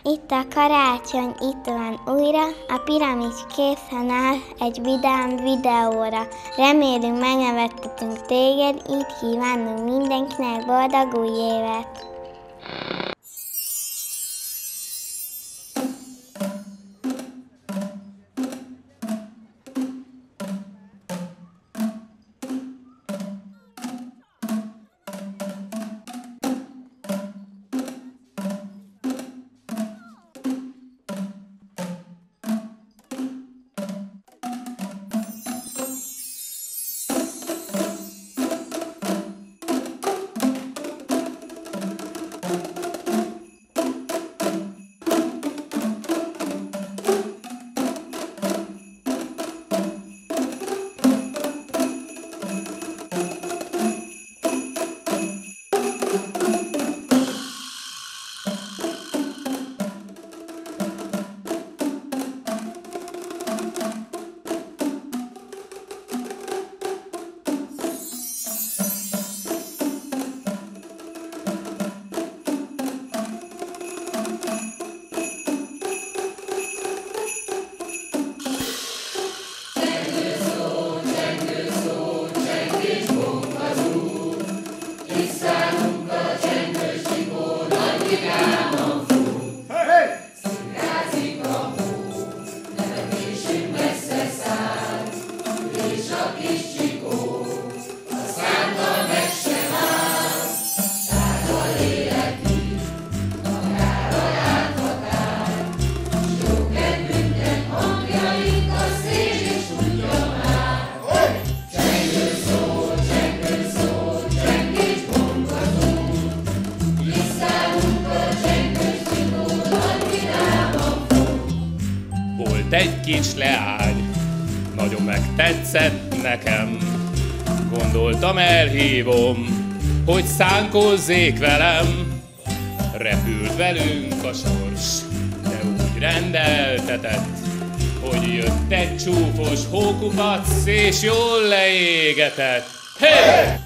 Itt a karácsony, itt van újra, a piramis készen áll egy vidám videóra. Remélünk megnevettetünk téged, így kívánunk mindenkinek boldog új évet! Volt egy kis leány, nagyon megtetszett nekem. Gondoltam, elhívom, hogy szánkozzék velem. Repült velünk a sors, de úgy rendeltetett, hogy jött egy csúfos hókupac, és jól leégetett. Hey!